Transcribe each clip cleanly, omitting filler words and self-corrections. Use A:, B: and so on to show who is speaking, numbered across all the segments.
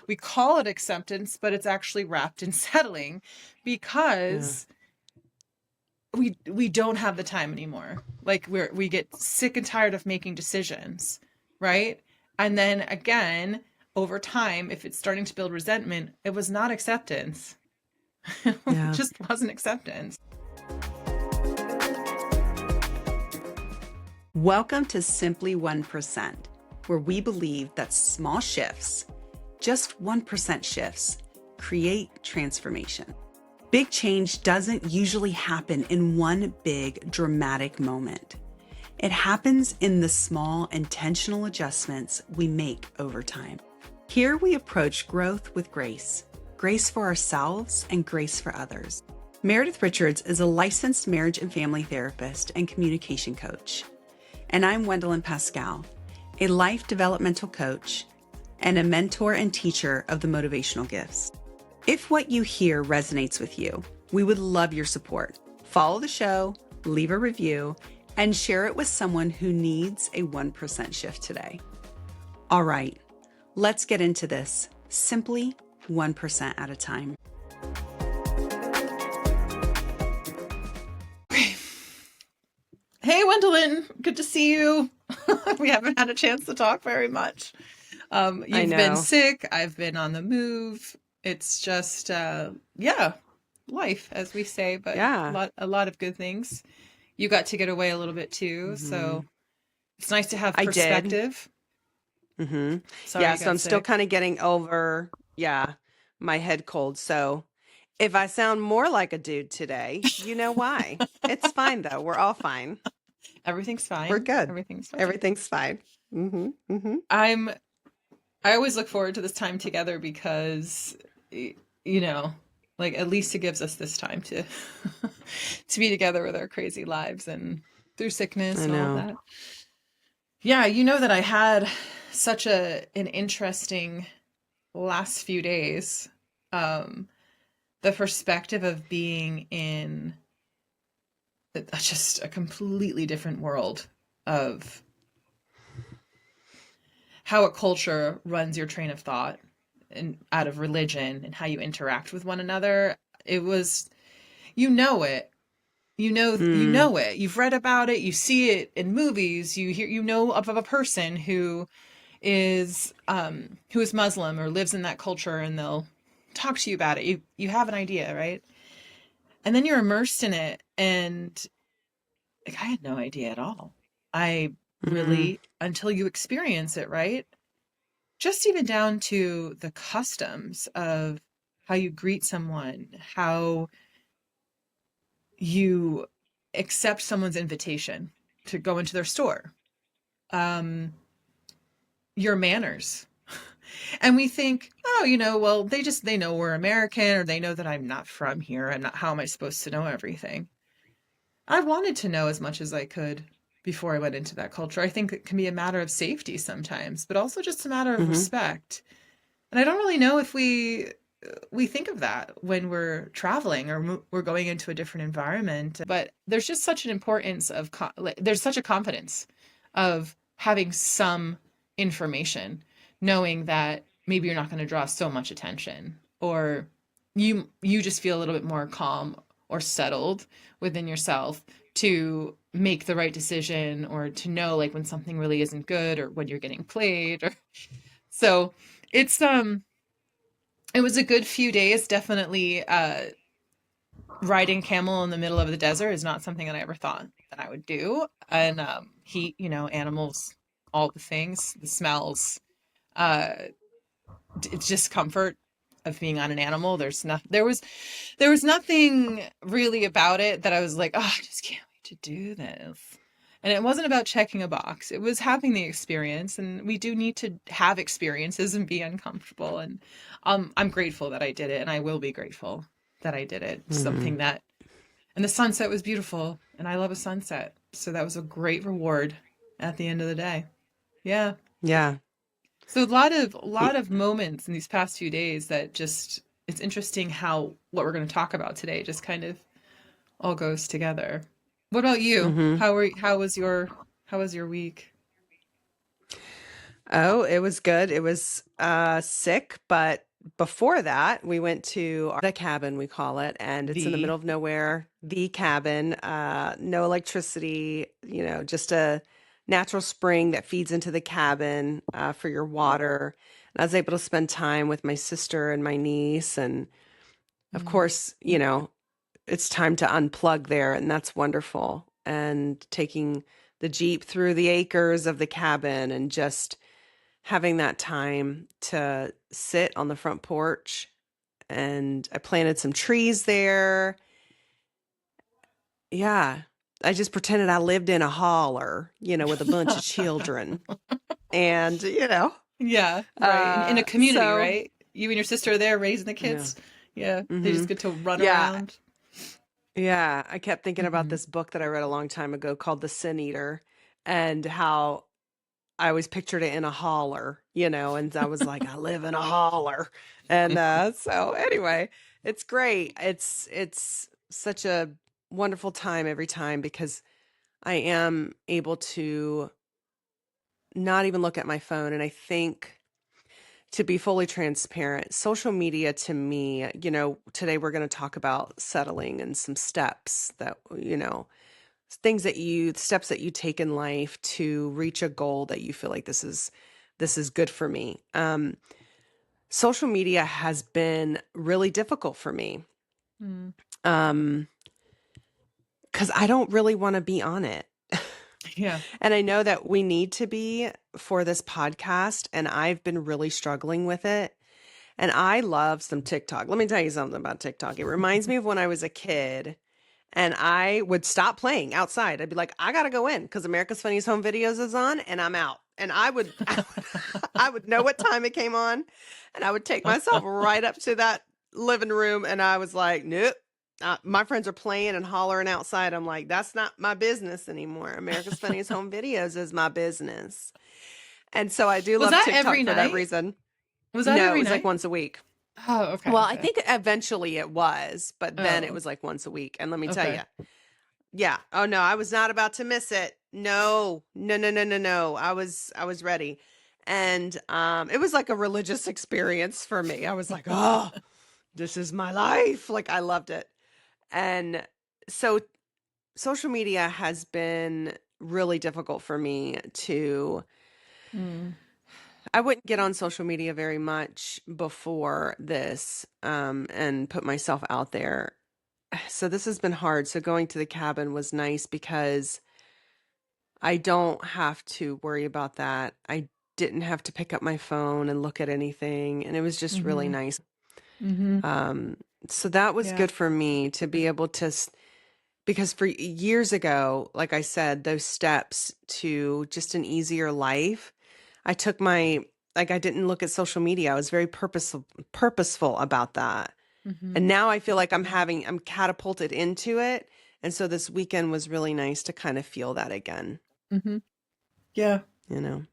A: we call it acceptance, but it's actually wrapped in settling because we don't have the time anymore. Like we get sick and tired of making decisions, right? And then again, over time, if it's starting to build resentment, it was not acceptance. It
B: Yeah.
A: just wasn't acceptance.
B: Welcome to Simply 1%, where we believe that small shifts, just 1% shifts, create transformation. Big change doesn't usually happen in one big dramatic moment. It happens in the small intentional adjustments we make over time. Here we approach growth with grace for ourselves and grace for others. Meredith Richards is a licensed marriage and family therapist and communication coach. And I'm Wendolyn Pascal, a life developmental coach and a mentor and teacher of the motivational gifts. If what you hear resonates with you, we would love your support. Follow the show, leave a review, and share it with someone who needs a 1% shift today. All right, let's get into this, simply 1% at a time.
A: Hey, Wendolyn, good to see you. We haven't had a chance to talk very much. You've been sick. I've been on the move. It's just, life, as we say, but a lot of good things. You got to get away a little bit too, so it's nice to have perspective.
B: I did.
A: Sorry,
B: so I'm still kind of getting over, my head cold. So if I sound more like a dude today, you know why. It's fine though. We're all fine.
A: Everything's fine.
B: We're good.
A: Everything's fine.
B: Everything's fine.
A: I always look forward to this time together because, like at least it gives us this time to to be together with our crazy lives and through sickness and all of that. Yeah, you know that I had such an interesting last few days. The perspective of being in just a completely different world of how a culture runs your train of thought and out of religion and how you interact with one another. It was, it, you know it. You've read about it. You see it in movies. You know of a person who is Muslim or lives in that culture, and they'll talk to you about it. You have an idea, right? And then you're immersed in it, and like I had no idea at all. I really, until you experience it, right? Just even down to the customs of how you greet someone, how you accept someone's invitation to go into their store, your manners. And we think, well, they know we're American, or they know that I'm not from here. How am I supposed to know everything? I wanted to know as much as I could before I went into that culture. I think it can be a matter of safety sometimes, but also just a matter of respect. And I don't really know if we think of that when we're traveling or we're going into a different environment. But there's just such an importance of, there's such a confidence of having some information, knowing that maybe you're not going to draw so much attention, or you just feel a little bit more calm or settled within yourself to make the right decision, or to know like when something really isn't good or when you're getting played. So it's it was a good few days. Definitely riding camel in the middle of the desert is not something that I ever thought that I would do. And heat, animals, all the things, the smells, discomfort of being on an animal. There was nothing really about it that I was like, oh, I just can't wait to do this. And it wasn't about checking a box. It was having the experience, and we do need to have experiences and be uncomfortable. And I'm grateful that I did it, and I will be grateful that I did it. Something that, and the sunset was beautiful, and I love a sunset. So that was a great reward at the end of the day. Yeah.
B: Yeah.
A: So a lot of moments in these past few days that just, it's interesting how what we're going to talk about today just kind of all goes together. What about you? How was your week?
C: Oh, it was good. It was sick, but before that, we went to the cabin, we call it, and it's in the
A: The
C: middle of nowhere. The cabin, no electricity, just a natural spring that feeds into the cabin for your water. And I was able to spend time with my sister and my niece, and of
A: Mm.
C: course, it's time to unplug there, and that's wonderful. And taking the Jeep through the acres of the cabin and just having that time to sit on the front porch. And I planted some trees there. Yeah. I just pretended I lived in a holler, with a bunch of children. And,
A: Yeah, right. In a community,
C: so
A: right? You and your sister are there raising the
C: yeah.
A: kids. Yeah, they
C: Hmm.
A: just get to run
C: Yeah.
A: around.
C: Yeah. I kept thinking about
A: Hmm.
C: this book that I read a long time ago called The Sin Eater, and how I always pictured it in a holler, and I was like, I live in a holler. And so anyway, it's great. It's such a wonderful time every time because I am able to not even look at my phone. And I think, to be fully transparent, social media to me, today we're going to talk about settling and some steps that, steps that you take in life to reach a goal that you feel like this is good for me. Social media has been really difficult for me.
A: Mm.
C: Um, because I don't really want to be on it.
A: Yeah.
C: And I know that we need to be for this podcast, and I've been really struggling with it. And I love some TikTok. Let me tell you something about TikTok. It reminds me of when I was a kid and I would stop playing outside. I'd be like, I gotta go in because America's Funniest Home Videos is on, and I'm out. And I would know what time it came on, and I would take myself right up to that living room, and I was like, nope. My friends are playing and hollering outside. I'm like, that's not my business anymore. America's Funniest Home Videos is my business. And so I do
A: Was
C: love
A: that every
C: TikTok for that
A: night?
C: reason.
A: Was that
C: No, it
A: every
C: was like
A: night?
C: once a week.
A: Oh, okay,
C: Well, I
A: okay.
C: think eventually it was, but then it
A: Oh,
C: was like once a week. And let me tell
A: okay.
C: you, yeah. Oh no, I was not about to miss it. No, no, no, no, no, no. I was ready. And it was like a religious experience for me. I was like, oh, this is my life. Like I loved it. And so social media has been really difficult for me to
A: Mm.
C: I wouldn't get on social media very much before this, and put myself out there. So this has been hard. So going to the cabin was nice because I don't have to worry about that. I didn't have to pick up my phone and look at anything, and it was just really
A: Mm-hmm.
C: nice.
A: Mm-hmm.
C: Um, so that was
A: Yeah.
C: good for me to be able to, because for years ago, like I said, those steps to just an easier life, I took I didn't look at social media. I was very purposeful about that.
A: Mm-hmm.
C: And now I feel like I'm catapulted into it. And so this weekend was really nice to kind of feel that again,
A: Mm-hmm. Yeah.
C: you know?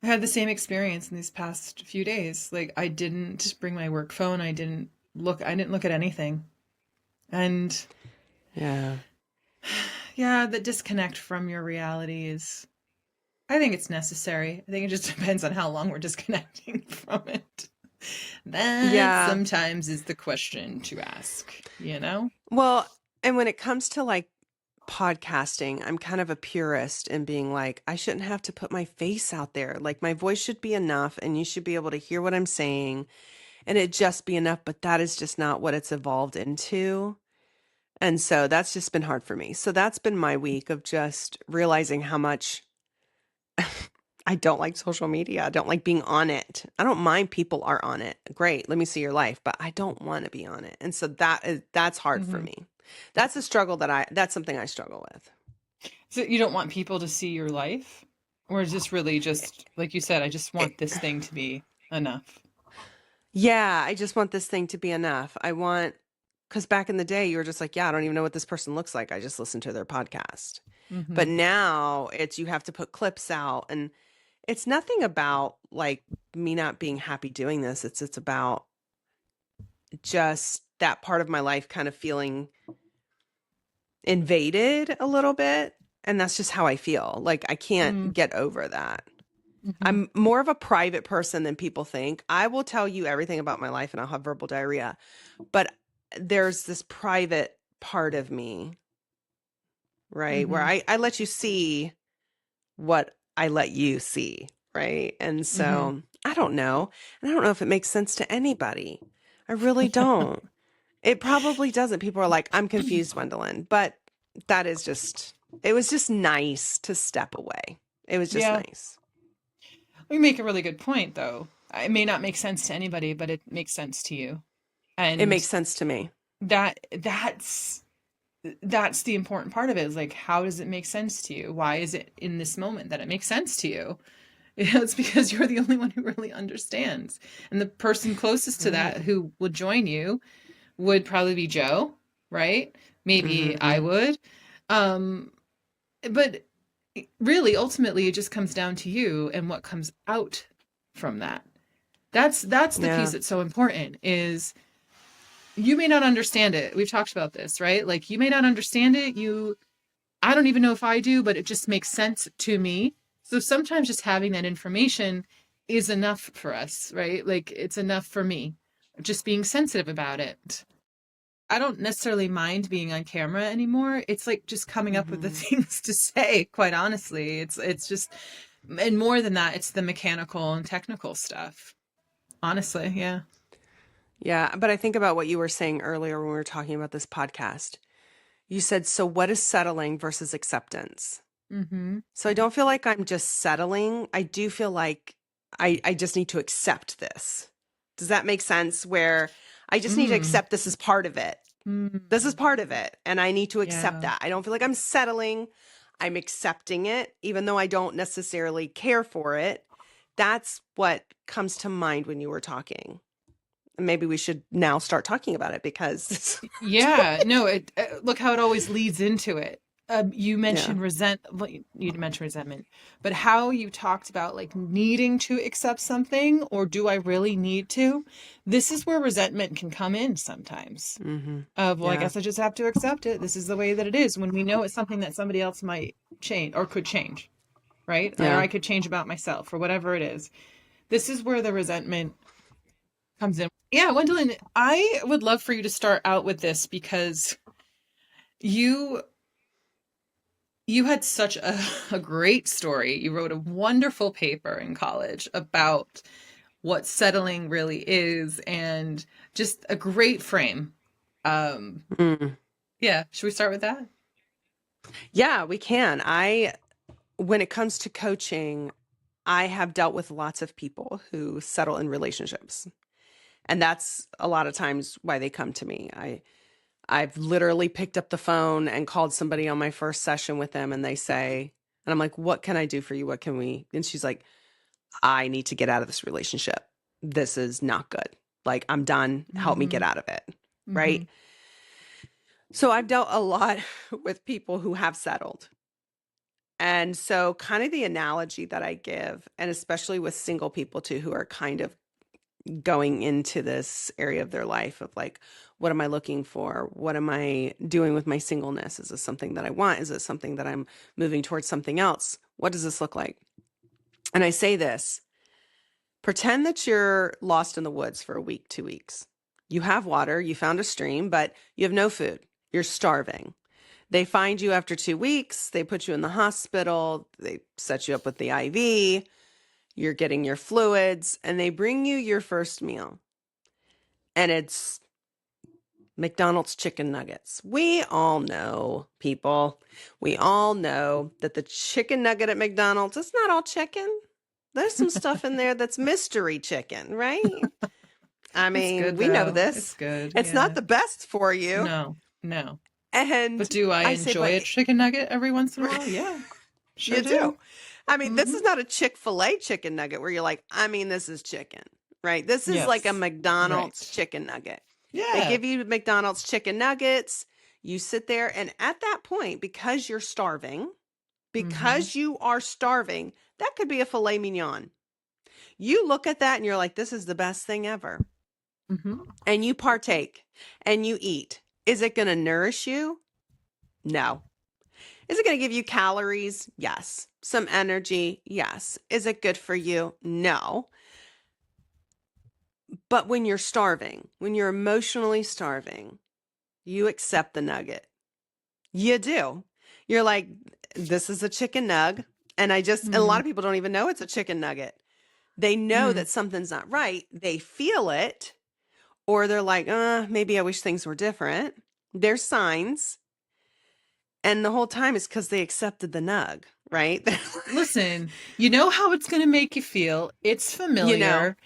A: I had the same experience in these past few days. Like I didn't bring my work phone. I didn't look at anything. And
C: Yeah.
A: yeah, the disconnect from your reality is, I think it's necessary. I think it just depends on how long we're disconnecting from it. That
C: Yeah.
A: sometimes is the question to ask, you know?
C: Well, and when it comes to like podcasting, I'm kind of a purist in being like, I shouldn't have to put my face out there. Like my voice should be enough and you should be able to hear what I'm saying and it just be enough. But that is just not what it's evolved into. And so that's just been hard for me. So that's been my week of just realizing how much I don't like social media. I don't like being on it. I don't mind people are on it. Great. Let me see your life, but I don't want to be on it. And so that's hard for
A: Hmm.
C: me. That's something I struggle with.
A: So you don't want people to see your life? Or is this really just, like you said, I just want this thing to be enough?
C: Yeah, I just want this thing to be enough. Because back in the day, you were just like, yeah, I don't even know what this person looks like. I just listened to their podcast.
A: Hmm.
C: But now you have to put clips out. And it's nothing about like me not being happy doing this. It's about just that part of my life kind of feeling invaded a little bit. And that's just how I feel. Like I can't
A: Mm.
C: get over that.
A: Mhm.
C: I'm more of a private person than people think. I will tell you everything about my life and I'll have verbal diarrhea. But there's this private part of me, right? Where
A: Mhm.
C: I let you see what I let you see, right? And
A: Mhm.
C: so I don't know. And I don't know if it makes sense to anybody. I really don't. It probably doesn't. People are like, I'm confused, Gwendolyn. But that is just, it was just nice to step away. It was just
A: Yeah.
C: nice.
A: You make a really good point, though. It may not make sense to anybody, but it makes sense to you.
C: It makes
A: And
C: sense to me.
A: that's the important part of it, is like, how does it make sense to you? Why is it in this moment that it makes sense to you? It's because you're the only one who really understands. And the person closest to
C: Right.
A: that who would join you would probably be Joe, right? Maybe I
C: Mm-hmm.
A: would. Um, but really, ultimately, it just comes down to you and what comes out from that. That's the piece
C: Yeah.
A: that's so important, is you may not understand it. We've talked about this, right? Like, you may not understand it. I don't even know if I do, but it just makes sense to me. So sometimes just having that information is enough for us, right? Like, it's enough for me, just being sensitive about it. I don't necessarily mind being on camera anymore. It's like just coming up with the
C: Mm-hmm.
A: things to say, quite honestly. It's just, and more than that, it's the mechanical and technical stuff. Honestly, yeah.
C: Yeah. But I think about what you were saying earlier when we were talking about this podcast. You said, so what is settling versus acceptance?
A: Mm-hmm.
C: So I don't feel like I'm just settling. I do feel like I just need to accept this. Does that make sense? Where I just need to
A: Mm.
C: accept this is part of it. This is
A: Mm.
C: part of it. And I need to accept
A: Yeah.
C: that. I don't feel like I'm settling. I'm accepting it, even though I don't necessarily care for it. That's what comes to mind when you were talking. And maybe we should now start talking about it because,
A: Yeah, no, it look how it always leads into it. You
C: yeah.
A: mentioned well, you mentioned resentment, but how you talked about like needing to accept something, or do I really need to? This is where resentment can come in sometimes.
C: Mm-hmm.
A: Of, well, I
C: Yeah.
A: guess I just have to accept it. This is the way that it is, when we know it's something that somebody else might change or could change, right? Or
C: Yeah.
A: I could change about myself or whatever it is. This is where the resentment comes in. Yeah, Gwendolyn, I would love for you to start out with this, because you you had such a great story. You wrote a wonderful paper in college about what settling really is, and just a great frame. Um,
C: Mm.
A: yeah, should we start with that?
C: Yeah, we can. When it comes to coaching, I have dealt with lots of people who settle in relationships. And that's a lot of times why they come to me. I've literally picked up the phone and called somebody on my first session with them and they say, and I'm like, what can I do for you? What can we? And she's like, I need to get out of this relationship. This is not good. Like, I'm done. Help me
A: Mm-hmm.
C: get out of it.
A: Mm-hmm.
C: Right. So I've dealt a lot with people who have settled. And so, kind of the analogy that I give, and especially with single people too, who are kind of going into this area of their life of like, what am I looking for? What am I doing with my singleness? Is this something that I want? Is it something that I'm moving towards something else? What does this look like? And I say this, pretend that you're lost in the woods for a week, 2 weeks. You have water, you found a stream, but you have no food. You're starving. They find you after 2 weeks. They put you in the hospital. They set you up with the IV. You're getting your fluids, and they bring you your first meal. And it's McDonald's chicken nuggets. We all know, people, we all know that the chicken nugget at McDonald's is not all chicken. There's some stuff in there that's mystery chicken, right? I
A: It's
C: mean,
A: good
C: we know
A: though. It's
C: this.
A: good.
C: It's not
A: Yeah.
C: the best for you.
A: No, no. But
C: And
A: do I
C: I say,
A: enjoy
C: but
A: a chicken nugget every once in a while? Yeah, sure
C: you do.
A: do.
C: I mean, this
A: Mm-hmm.
C: is not a Chick-fil-A chicken nugget where you're like, I mean, this is chicken, right? This is like a
A: Yes.
C: McDonald's
A: Right.
C: chicken nugget. They
A: Yeah.
C: give you McDonald's chicken nuggets. You sit there, and at that point, because you're starving,
A: Mm-hmm.
C: because you are starving, that could be a filet mignon. You look at that and you're like, this is the best thing ever.
A: Mm-hmm.
C: And you partake and you eat. Is it going to nourish you? No. Is it going to give you calories? Yes. some energy. Yes. Is it good for you? No. But when you're starving, when you're emotionally starving, you accept the nugget. You do. You're like, this is a chicken nug. And a lot
A: Mm,
C: of people don't even know it's a chicken nugget. They know
A: mm.
C: that something's not right. They feel it, or they're like, maybe I wish things were different. There's signs. And the whole time is because they accepted the nug, right?
A: Listen, you know how it's going to make you feel. It's
C: You know.
A: familiar.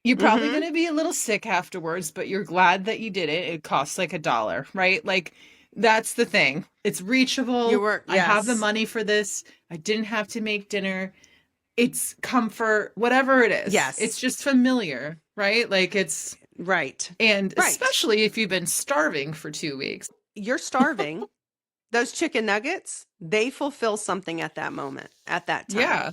A: You're probably
C: Mm-hmm.
A: going to be a little sick afterwards, but you're glad that you did it. It costs like $1, right? Like, that's the thing. It's
C: You
A: reachable.
C: were,
A: I have the
C: yes.
A: money for this. I didn't have to make dinner. It's comfort, whatever it is. It's
C: Yes.
A: just familiar, right? Like, it's,
C: Right.
A: and
C: Right.
A: especially if you've been starving for 2 weeks.
C: You're starving. Those chicken nuggets, they fulfill something at that moment, at that time.
A: Yeah.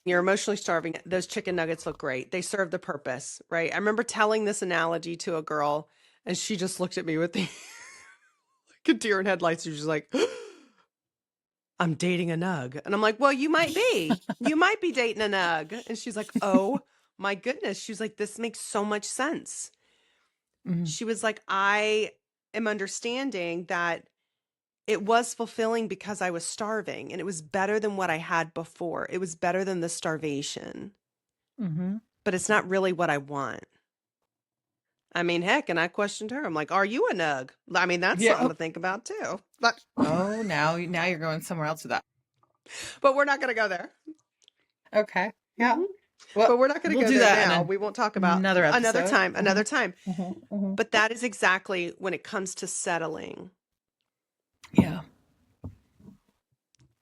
C: You're emotionally starving. Those chicken nuggets look great. They serve the purpose, right? I remember telling this analogy to a girl, and she just looked at me with the like a deer in headlights. She was like, I'm dating a nug. And I'm like, well, you might be. You might be dating a nug. And she's like, oh my goodness. She was like, this makes so much sense.
A: Mhm.
C: She was like, I am understanding that it was fulfilling because I was starving, and it was better than what I had before. It was better than the starvation,
A: Mhm.
C: but it's not really what I want. I mean, heck, and I questioned her. I'm like, are you a nug? I mean, that's
A: Yeah.
C: something to think about too. But,
A: Oh, now you're going somewhere else with that.
C: but we're not going to go there.
A: Okay. Yeah.
C: Mhm.
A: Well,
C: But we're not going to
A: we'll
C: go
A: do
C: there
A: that
C: now.
A: in
C: We won't talk about
A: another
C: another
A: episode.
C: time, another time.
A: Hmm.
C: But that is exactly when it comes to settling,
A: Yeah.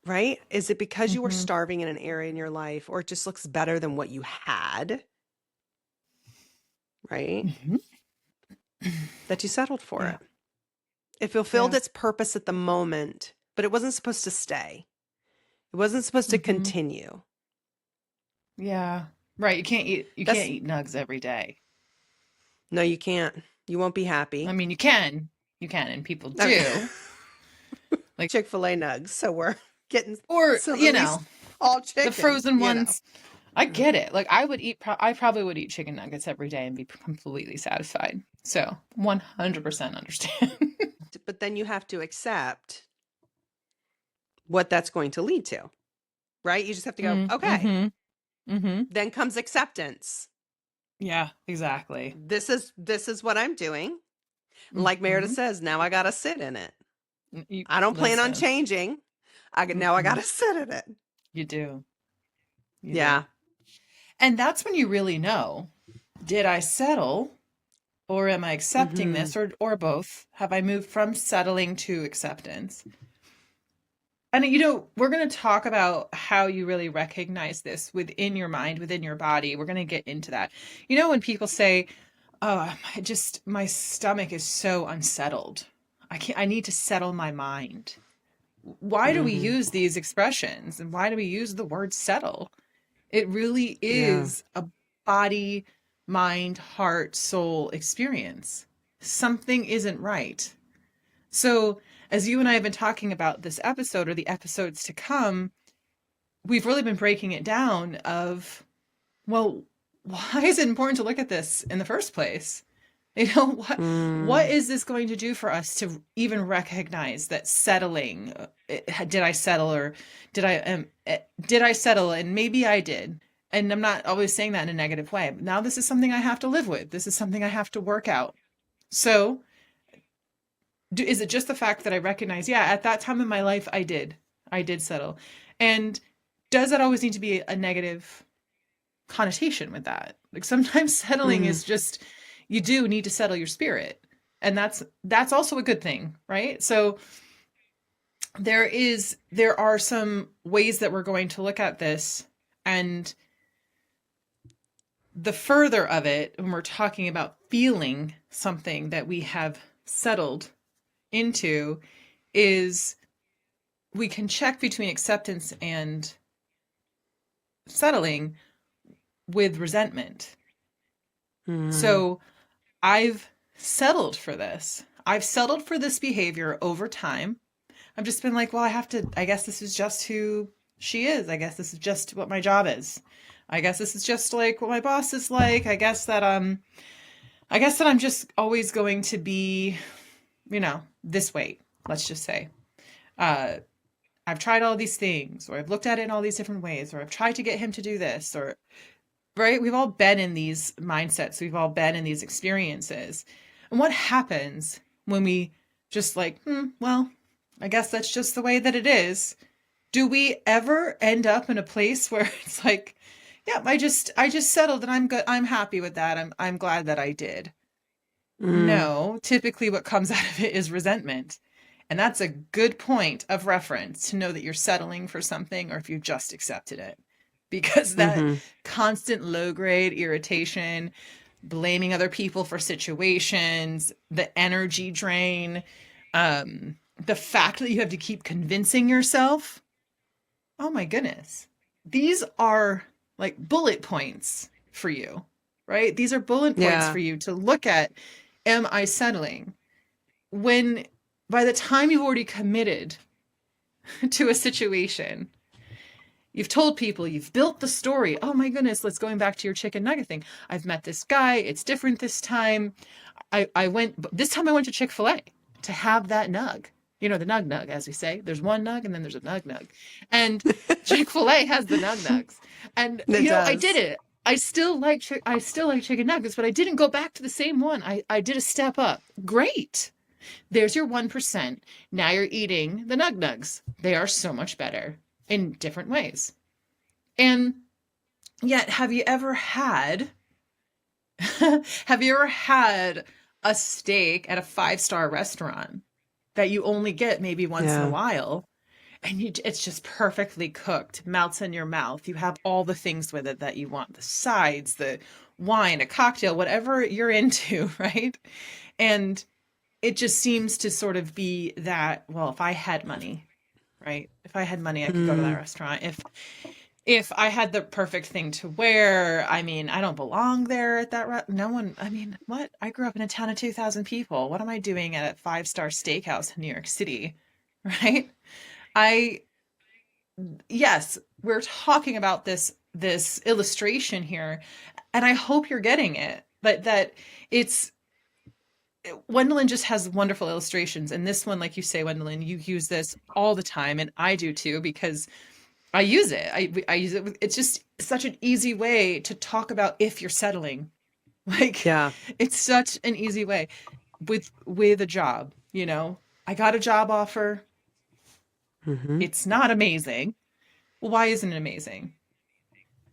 C: right? Is it because you were
A: Hmm.
C: starving in an area in your life, or it just looks better than what you had, right?
A: Hmm.
C: That you settled for
A: Yeah.
C: it. It fulfilled
A: Yeah.
C: its purpose at the moment, but it wasn't supposed to stay. It wasn't supposed to
A: Hmm.
C: continue.
A: Yeah. Right. You can't
C: That's
A: eat nugs every day.
C: no, you can't. You won't be
A: I
C: happy.
A: mean, you can, and people
C: I mean,
A: do. Like,
C: Chick-fil-A nugs. So we're getting
A: or,
C: some at least all
A: the
C: chicken,
A: frozen ones. I get it. Like, I probably would eat chicken nuggets every day and be completely satisfied. So, 100% understand.
C: But then you have to accept what that's going to lead to, right? You just have to go, okay.
A: Mm-hmm. Mm-hmm.
C: Then comes acceptance.
A: Yeah, exactly.
C: This is what I'm doing. Like Meredith
A: Mm-hmm.
C: says, now I got to sit in it.
A: You,
C: I don't plan on
A: listen.
C: changing. Now I got to sit in it.
A: You do. You
C: Yeah.
A: do. And that's when you really know, did I settle or am I accepting
C: Mm-hmm.
A: this or both? Have I moved from settling to acceptance? And we're going to talk about how you really recognize this within your mind, within your body. We're going to get into that. When people say, "Oh, my stomach is so unsettled. I need to settle my mind." Why do we
C: Mm-hmm.
A: use these expressions and why do we use the word settle? It really
C: Yeah.
A: is a body, mind, heart, soul experience. Something isn't right. So, as you and I have been talking about this episode or the episodes to come, we've really been breaking it down of, well, why is it important to look at this in the first place? What
C: Mm.
A: is this going to do for us to even recognize that settling? Did I settle or did I settle? And maybe I did. And I'm not always saying that in a negative way. Now this is something I have to live with. This is something I have to work out. So, is it just the fact that I recognize, yeah, at that time in my life, I did settle. And does that always need to be a negative connotation with that? Like sometimes settling
C: Mm.
A: is just, you do need to settle your spirit. And that's also a good thing, right? So there are some ways that we're going to look at this, and the further of it, when we're talking about feeling something that we have settled into, is we can check between acceptance and settling with resentment.
C: Mm.
A: So I've settled for this. I've settled for this behavior over time. I've just been like, well, I guess this is just who she is. I guess this is just what my job is. I guess this is just like what my boss is like. I guess that I'm just always going to be, this way, let's just say. Uh, I've tried all these things, or I've looked at it in all these different ways, or I've tried to get him to do this, or, right? We've all been in these mindsets. We've all been in these experiences. And what happens when we just like, well, I guess that's just the way that it is. Do we ever end up in a place where it's like, yeah, I just settled and I'm good. I'm happy with that. I'm glad that I did.
C: Mm,
A: No, typically what comes out of it is resentment. And that's a good point of reference to know that you're settling for something or if you just accepted it. Because that
C: mm-hmm.
A: constant low grade irritation, blaming other people for situations, the energy drain, the fact that you have to keep convincing yourself. Oh my goodness. These are like bullet points for you, right? These are bullet points
C: Yeah.
A: for you to look at. Am I settling? When by the time you've already committed to a situation, you've told people, you've built the story. Oh my goodness, let's going back to your chicken nugget thing. I've met this guy. It's different this time. This time I went to Chick-fil-A to have that nug. You know, the nug nug, as we say. There's one nug and then there's a nug nug. And Chick-fil-A has the nug nugs. And,
C: It
A: I did
C: does.
A: it. I still like chicken nuggets, but I didn't go back to the same one. I did a step up. Great. There's your 1%. Now you're eating the nug nugs. They are so much better in different ways. And yet, have you ever had a steak at a 5-star restaurant that you only get maybe once in a
C: Yeah.
A: while? And it's just perfectly cooked, melts in your mouth. You have all the things with it that you want, the sides, the wine, a cocktail, whatever you're into, right? And it just seems to sort of be that, well, if I had money, right? If I had money, I could go to that
C: Mm,
A: restaurant. If I had the perfect thing to wear, I mean, I don't belong there at that no one, I mean, what? I grew up in a town of 2,000 people. What am I doing at a 5-star steakhouse in New York City, right? I yes, we're talking about this illustration here, and I hope you're getting it. But that it's Gwendolyn just has wonderful illustrations, and this one, like you say, Gwendolyn, you use this all the time, and I do too because I use it. I use it. It's just such an easy way to talk about if you're settling. Like
C: yeah.
A: it's such an easy way with a job. I got a job offer.
C: Mm-hmm.
A: It's not amazing. Well, why isn't it amazing?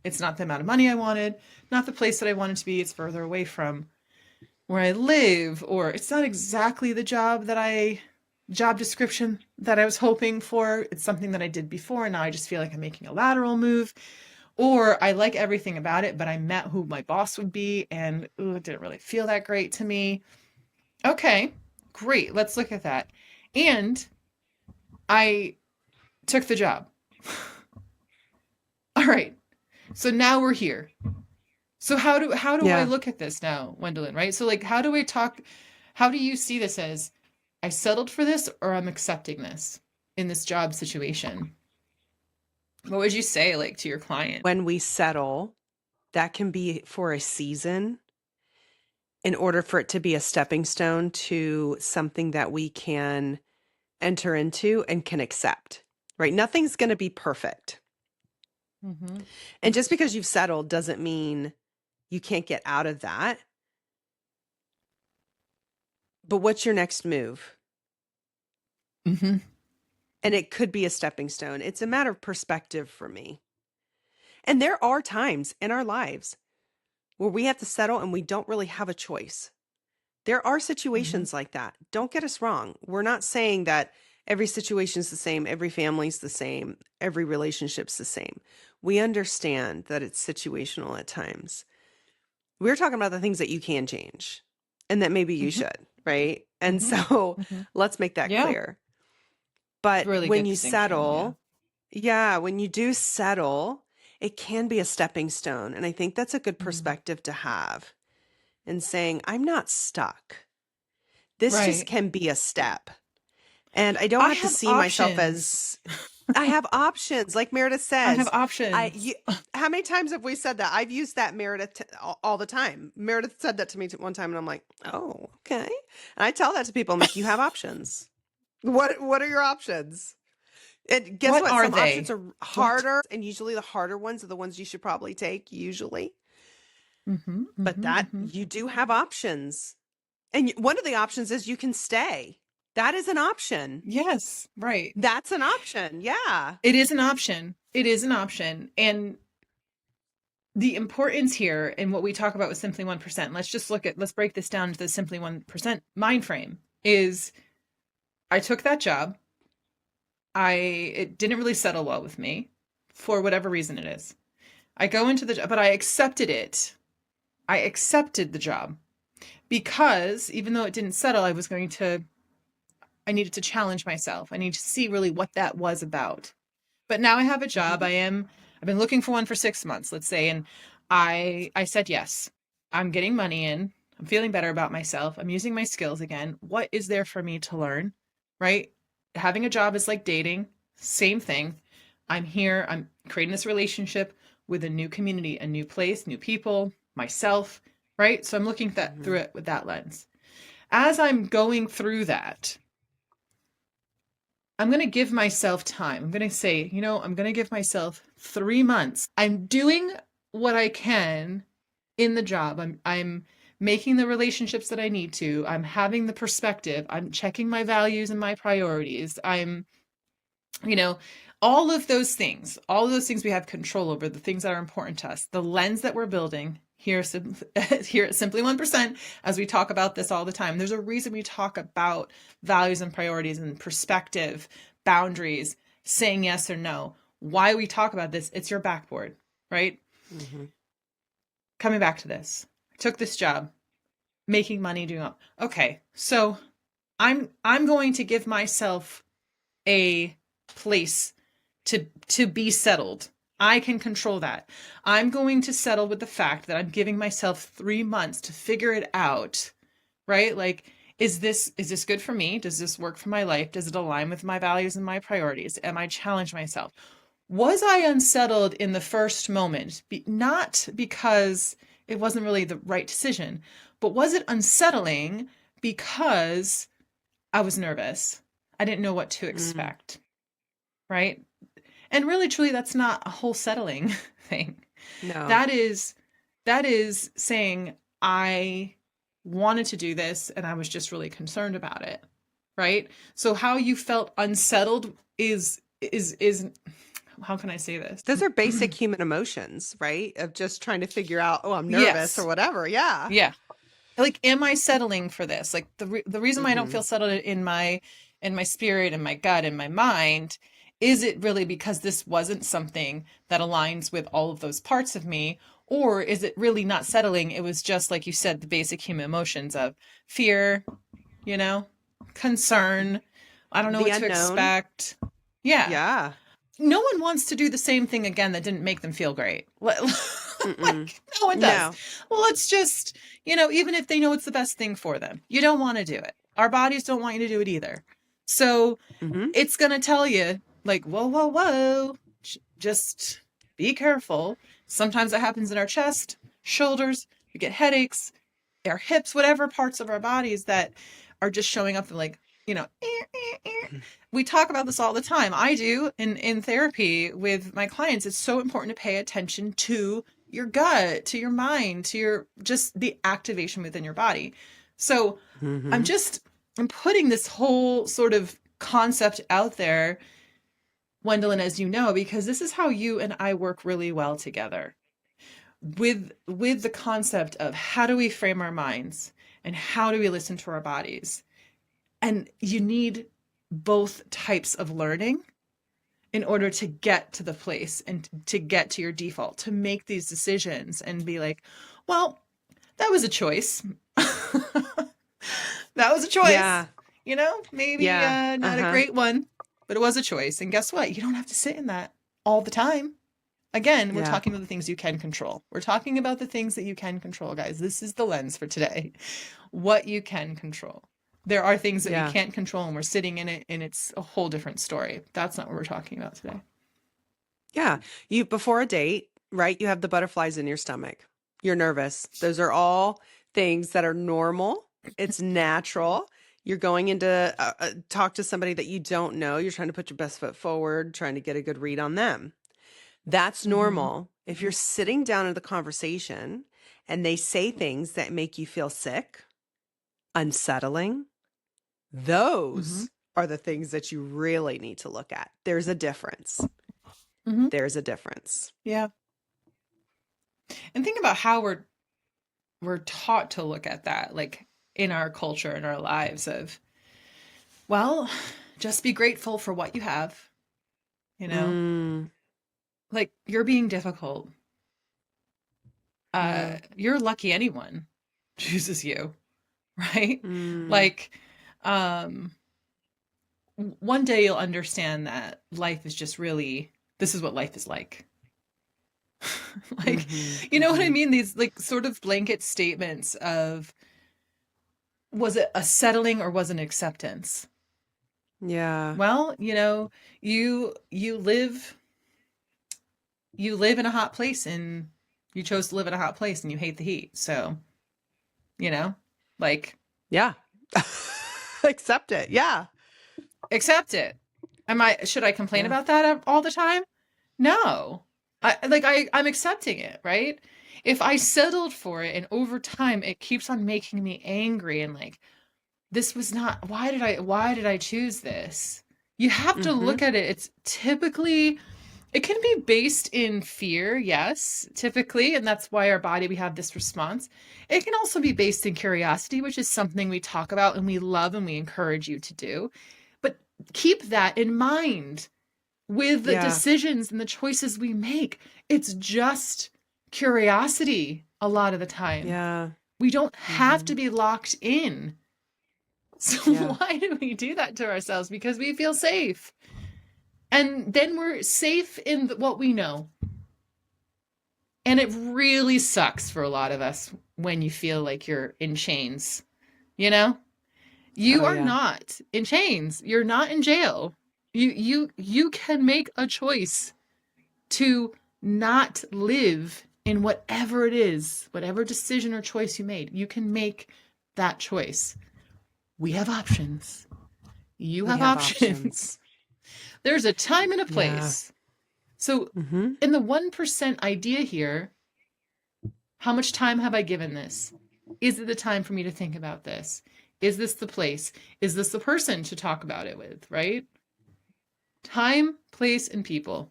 A: It's not the amount of money I wanted, not the place that I wanted to be. It's further away from where I live, or it's not exactly the job description that I was hoping for. It's something that I did before, and now I just feel like I'm making a lateral move. Or I like everything about it, but I met who my boss would be, and it didn't really feel that great to me. Okay, great. Let's look at that. And I took the job. All right. So now we're here. So how do I
C: Yeah.
A: look at this now, Wendolyn, right? So like how do you see this as I settled for this or I'm accepting this in this job situation? What would you say like to your client?
C: When we settle, that can be for a season in order for it to be a stepping stone to something that we can enter into and can accept, right? Nothing's going to be perfect.
A: Mm-hmm.
C: And just because you've settled doesn't mean you can't get out of that. But what's your next move?
A: Mm-hmm.
C: And it could be a stepping stone. It's a matter of perspective for me. And there are times in our lives where we have to settle and we don't really have a choice. There are
A: Mm-hmm.
C: situations like that. Don't get us wrong. We're not saying that every situation is the same, every family's the same, every relationship's the same. We understand that it's situational at times. We're talking about the things that you can change and that maybe you
A: Mm-hmm.
C: should, right? And
A: Mm-hmm.
C: so
A: Mm-hmm.
C: let's make that
A: Yeah.
C: clear. But
A: Really
C: when
A: good
C: you
A: distinction. Yeah.
C: settle, yeah, when you do settle, it can be a stepping stone. And I think that's a good
A: Mm-hmm.
C: perspective to have in saying, I'm not stuck. This just
A: Right.
C: can be a step. And I don't
A: I
C: have to
A: have
C: see myself
A: options.
C: as, I have options. Like Meredith
A: I have
C: says,
A: options.
C: how many times have we said that? I've used that Meredith all the time. Meredith said that to me one time, and I'm like, oh, okay. And I tell that to people. I'm like, you have options. What are your options? And guess
A: What
C: what?
A: are
C: Some options
A: they?
C: are
A: What?
C: harder, and usually the harder ones are the ones you should probably take, usually.
A: Mm-hmm,
C: But
A: mm-hmm,
C: that
A: mm-hmm.
C: you do have options. And one of the options is you can stay. That is an option.
A: Yes, right.
C: That's an option. Yeah.
A: It is an option. It is an option. And the importance here and what we talk about with Simply 1%, let's break this down to the Simply 1% mind frame is I took that job. It didn't really settle well with me for whatever reason it is. I go into the job, but I accepted it. I accepted the job because even though it didn't settle, I needed to challenge myself. I need to see really what that was about. But now I have a job.
C: Mhm.
A: I've been looking for one for 6 months, let's say, and I said yes. I'm getting money in. I'm feeling better about myself. I'm using my skills again. What is there for me to learn? Right? Having a job is like dating. Same thing. I'm here. I'm creating this relationship with a new community, a new place, new people, myself, right? So I'm looking through
C: Mhm.
A: it with that lens. As I'm going through that, I'm going to give myself time. I'm going to say, I'm going to give myself 3 months. I'm doing what I can in the job. I'm making the relationships that I need to. I'm having the perspective. I'm checking my values and my priorities. I'm, you know, all of those things we have control over, the things that are important to us, the lens that we're building here, here at Simply 1%, as we talk about this all the time. There's a reason we talk about values and priorities and perspective, boundaries, saying yes or no. Why we talk about this, it's your backboard, right?
C: Mhm.
A: Coming back to this, I took this job, making money, doing all. Okay, so I'm going to give myself a place to be settled. I can control that. I'm going to settle with the fact that I'm giving myself 3 months to figure it out, right? Like, is this good for me? Does this work for my life? Does it align with my values and my priorities? Am I challenge myself? Was I unsettled in the first moment? Not because it wasn't really the right decision, but was it unsettling because I was nervous? I didn't know what to
C: Mm.
A: expect, right? And really, truly, that's not a whole settling thing.
C: No.
A: That is saying I wanted to do this and I was just really concerned about it, right? So how you felt unsettled is how can I say this?
C: Those are basic human emotions, right? Of just trying to figure out, oh, I'm nervous or
A: Yes.
C: whatever. Yeah.
A: Yeah. Like, am I settling for this? Like the reason why I don't
C: Hmm.
A: feel settled in my spirit and my gut and my mind, is it really because this wasn't something that aligns with all of those parts of me? Or is it really not settling? It was just, like you said, the basic human emotions of fear, you know, concern. I don't know
C: The
A: what to
C: unknown.
A: expect. Yeah.
C: Yeah.
A: No one wants to do the same thing again that didn't make them feel great.
C: Mm-mm.
A: Like, no one does.
C: No.
A: Well, it's just, even if they know it's the best thing for them, you don't want to do it. Our bodies don't want you to do it either. So
C: Hmm.
A: it's going to tell you, like, whoa, whoa, whoa, just be careful. Sometimes that happens in our chest, shoulders, we get headaches, our hips, whatever parts of our bodies that are just showing up and like, we talk about this all the time. I do in therapy with my clients. It's so important to pay attention to your gut, to your mind, to your just the activation within your body. So I'm
C: Hmm.
A: just I'm putting this whole sort of concept out there, Wendolyn, as you know, because this is how you and I work really well together with the concept of how do we frame our minds and how do we listen to our bodies. And you need both types of learning in order to get to the place and to get to your default, to make these decisions and be like, well, that was a choice. That was a choice.
C: Yeah.
A: Maybe
C: Yeah.
A: not a
C: Uh-huh.
A: great one, but it was a choice. And guess what? You don't have to sit in that all the time. Again, we're
C: Yeah.
A: talking about the things you can control. We're talking about the things that you can control, guys. This is the lens for today. What you can control. There are things that
C: Yeah.
A: we can't control and we're sitting in it and it's a whole different story. That's not what we're talking about today.
C: Yeah. You before a date, right? You have the butterflies in your stomach. You're nervous. Those are all things that are normal. It's natural. You're going into talk to somebody that you don't know. You're trying to put your best foot forward, trying to get a good read on them. That's
A: Mm-hmm.
C: normal. If you're sitting down in the conversation and they say things that make you feel sick, unsettling,
A: Mm-hmm.
C: those are the things that you really need to look at. There's a difference.
A: Mm-hmm.
C: There's a difference.
A: Yeah. And think about how we're taught to look at that, like in our culture, in our lives of, well, just be grateful for what you have, you know?
C: Mm,
A: Like you're being difficult.
C: yeah.
A: You're lucky anyone chooses you, right?
C: Mm,
A: Like, um, one day you'll understand that life is just really, this is what life is like. Like,
C: mhm,
A: you know what I
C: mhm.
A: mean? These like sort of blanket statements of, was it a settling or was it an acceptance?
C: Yeah.
A: Well, you live in a hot place and you chose to live in a hot place and you hate the heat. So, you know, like
C: Yeah. Accept it. Yeah.
A: accept it. Should I complain
C: Yeah.
A: about that all the time? No. I'm accepting it, right? If I settled for it and over time it keeps on making me angry and like this was not, why did I choose this? You have to
C: Mm-hmm.
A: look at it. It's typically, it can be based in fear, yes, typically, and that's why our body, we have this response. It can also be based in curiosity, which is something we talk about and we love and we encourage you to do. But keep that in mind with the
C: Yeah.
A: decisions and the choices we make. It's just curiosity a lot of the time.
C: Yeah.
A: We don't have
C: Mm-hmm.
A: to be locked in. So
C: Yeah.
A: why do we do that to ourselves? Because we feel safe. And then we're safe in what we know. And it really sucks for a lot of us when you feel like you're in chains. You know? You
C: Oh,
A: are
C: yeah.
A: not in chains. You're not in jail. You can make a choice to not live in whatever it is, whatever decision or choice you made. You can make that choice. We have options. You
C: We
A: have
C: have
A: options.
C: options.
A: There's a time and a
C: Yeah.
A: place. So,
C: Mm-hmm.
A: in the 1% idea here, how much time have I given this? Is it the time for me to think about this? Is this the place? Is this the person to talk about it with, right? Time, place, and people.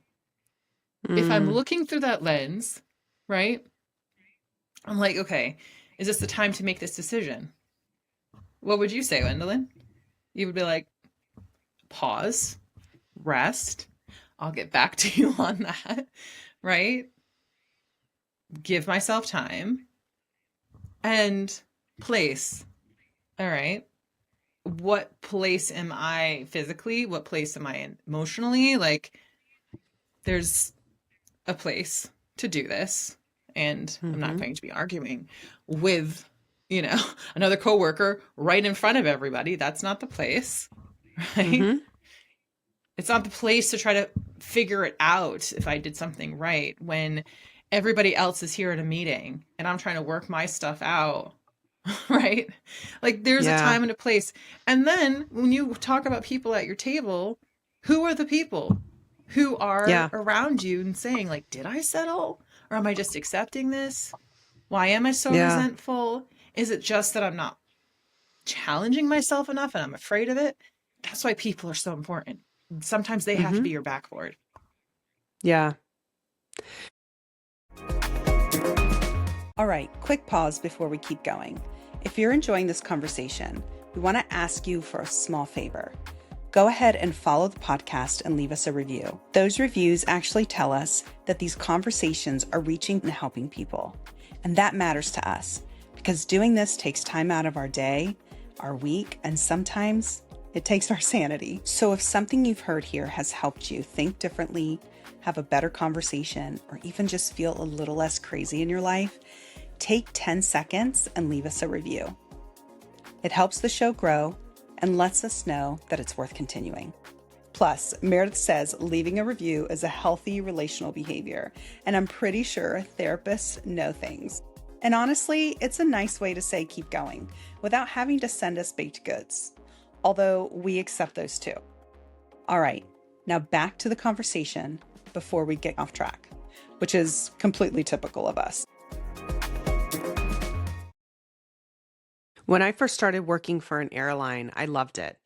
A: If I'm
C: Mm.
A: looking through that lens, right? I'm like, okay, is this the time to make this decision? What would you say, Wendolyn? You would be like, pause, rest. I'll get back to you on that, right? Give myself time and place. All right. What place am I physically? What place am I emotionally? Like, there's a place to do this. And I'm not
C: Mm-hmm.
A: going to be arguing with, you know, another coworker right in front of everybody. That's not the place, right?
C: Mm-hmm.
A: It's not the place to try to figure it out if I did something right when everybody else is here at a meeting and I'm trying to work my stuff out, right? Like there's a
C: Yeah.
A: time and a place. And then when you talk about people at your table, who are the people who are
C: Yeah.
A: around you and saying, like, did I settle? Or am I just accepting this? Why am I so
C: Yeah.
A: resentful? Is it just that I'm not challenging myself enough and I'm afraid of it? That's why people are so important. Sometimes they have to
C: Mm-hmm.
A: be your backboard.
C: Yeah.
B: All right, quick pause before we keep going. If you're enjoying this conversation, we want to ask you for a small favor. Go ahead and follow the podcast and leave us a review. Those reviews actually tell us that these conversations are reaching and helping people. And that matters to us because doing this takes time out of our day, our week, and sometimes it takes our sanity. So if something you've heard here has helped you think differently, have a better conversation, or even just feel a little less crazy in your life, take 10 seconds and leave us a review. It helps the show grow and lets us know that it's worth continuing. Plus, Meredith says leaving a review is a healthy relational behavior, and I'm pretty sure therapists know things. And honestly, it's a nice way to say keep going without having to send us baked goods, although we accept those too. All right, now back to the conversation before we get off track, which is completely typical of us.
C: When I first started working for an airline, I loved it.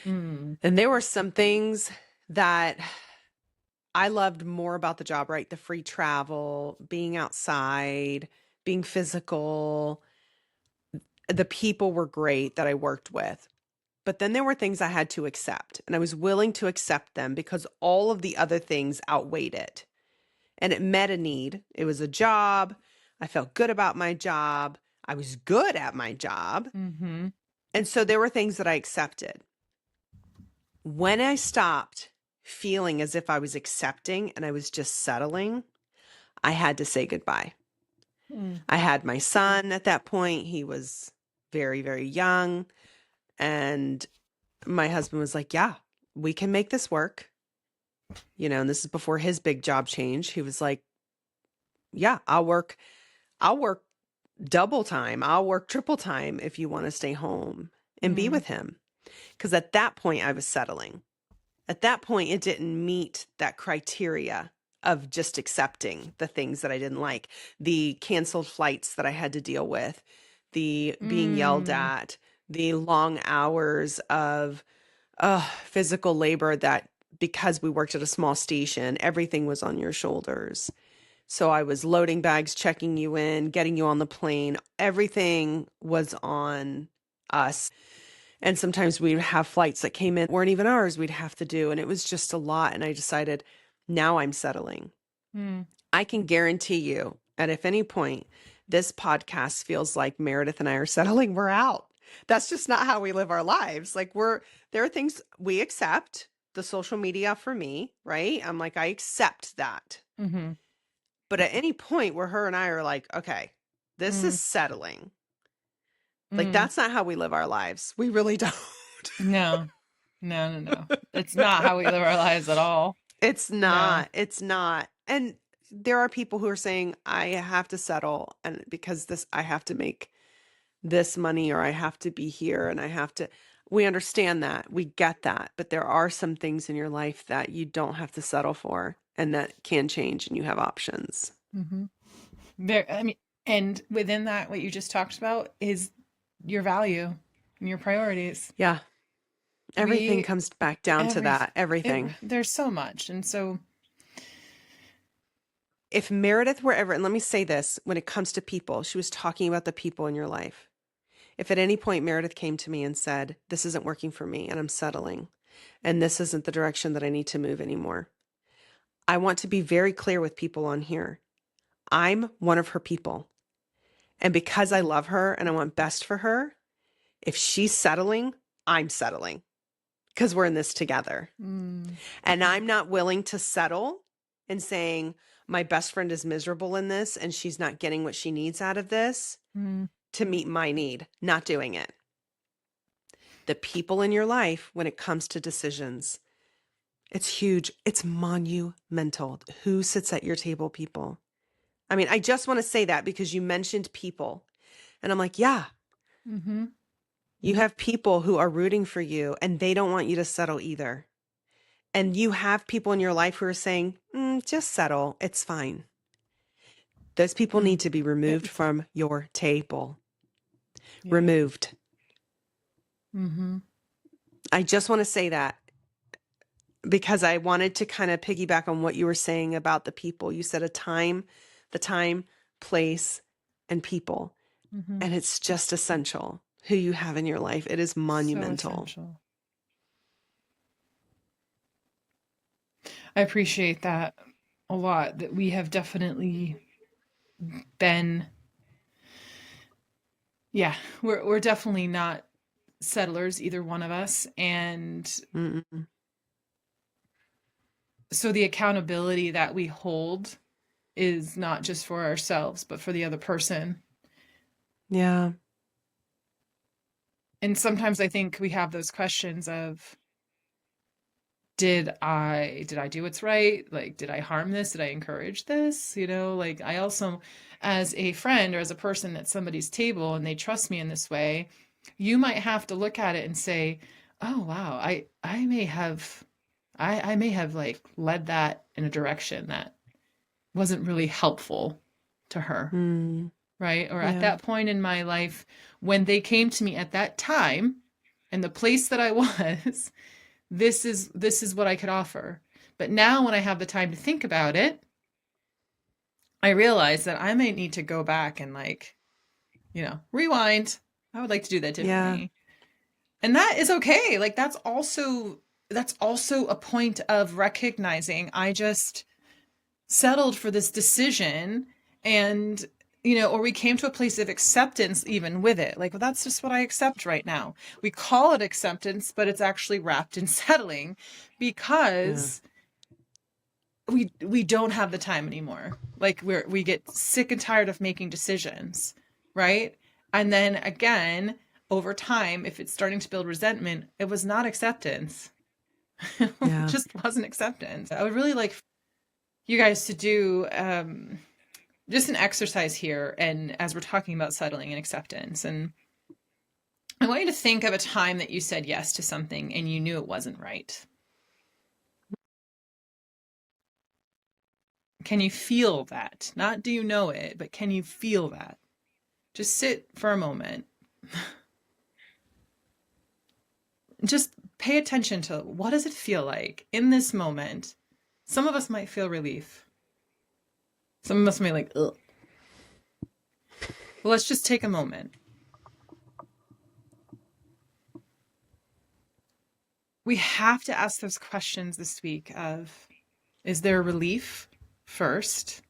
A: Mm.
C: And there were some things that I loved more about the job, right? The free travel, being outside, being physical. The people were great that I worked with. But then there were things I had to accept, and I was willing to accept them because all of the other things outweighed it. And it met a need. It was a job. I felt good about my job. I was good at my job.
A: Mm-hmm.
C: And so there were things that I accepted. When I stopped feeling as if I was accepting and I was just settling, I had to say goodbye.
A: Mm.
C: I had my son at that point. He was very, very young. And my husband was like, yeah, we can make this work. You know, and this is before his big job change. He was like, yeah, I'll work double time. I'll work triple time if you want to stay home and be with him. Because at that point, I was settling. At that point, it didn't meet that criteria of just accepting the things that I didn't like, the canceled flights that I had to deal with, the being yelled at, the long hours of physical labor that because we worked at a small station, everything was on your shoulders. So I was loading bags, checking you in, getting you on the plane. Everything was on us. And sometimes we'd have flights that came in, weren't even ours, we'd have to do. And it was just a lot. And I decided, now I'm settling. I can guarantee you, at if any point this podcast feels like Meredith and I are settling, we're out. That's just not how we live our lives. Like there are things we accept, the social media for me, right? I'm like, I accept that.
A: Mm-hmm.
C: But at any point where her and I are like, okay, this is settling. Like, that's not how we live our lives. We really don't.
A: No. It's not how we live our lives at all.
C: It's
A: No.
C: not. It's not. And there are people who are saying, I have to settle and because I have to make this money or I have to be here and I have to. We understand that. We get that. But there are some things in your life that you don't have to settle for and that can change and you have options.
A: Mm-hmm. And within that, what you just talked about is your value and your priorities.
C: Yeah. Everything comes back down to that. Everything.
A: There's so much. And so
C: if Meredith were ever, and let me say this, when it comes to people, she was talking about the people in your life. If at any point Meredith came to me and said, this isn't working for me and I'm settling and this isn't the direction that I need to move anymore, I want to be very clear with people on here. I'm one of her people. And because I love her and I want best for her, if she's settling, I'm settling because we're in this together. And I'm not willing to settle and saying my best friend is miserable in this and she's not getting what she needs out of this to meet my need. Not doing it. The people in your life, when it comes to decisions, it's huge. It's monumental. Who sits at your table, people? I mean, I just want to say that because you mentioned people. And I'm like, yeah. You have people who are rooting for you and they don't want you to settle either. And you have people in your life who are saying, just settle. It's fine. Those people need to be removed from your table. Yeah. Removed. I just want to say that because I wanted to kind of piggyback on what you were saying about the people. You said the time, place, and people. And it's just essential who you have in your life. It is monumental.
A: So I appreciate that a lot, that we have definitely been, we're definitely not settlers, either one of us. And so the accountability that we hold is not just for ourselves, but for the other person.
C: Yeah.
A: And sometimes I think we have those questions of, did I do what's right? Like, did I harm this? Did I encourage this? Like, I also, as a friend or as a person at somebody's table and they trust me in this way, you might have to look at it and say, oh wow, I may have like led that in a direction that wasn't really helpful to her,
C: Mm,
A: right? Or at
C: yeah.
A: that point in my life when they came to me at that time and the place that I was, this is what I could offer. But now when I have the time to think about it, I realize that I might need to go back and like, rewind. I would like to do that
C: Yeah.
A: differently. And that is okay. Like that's also a point of recognizing I just settled for this decision, and or we came to a place of acceptance even with it, like, well, that's just what I accept right now. We call it acceptance, but it's actually wrapped in settling,
C: Yeah.
A: because we don't have the time anymore. Like, we get sick and tired of making decisions, right? And then again, over time, if it's starting to build resentment, it was not acceptance. It
C: Yeah.
A: just wasn't acceptance. I would really like you guys to do just an exercise here, and as we're talking about settling and acceptance, and I want you to think of a time that you said yes to something and you knew it wasn't right. Can you feel that? Not do you know it, but can you feel that? Just sit for a moment. Just pay attention to, what does it feel like in this moment? Some of us might feel relief. Some of us may like, ugh. Well, let's just take a moment. We have to ask those questions this week of, is there relief first?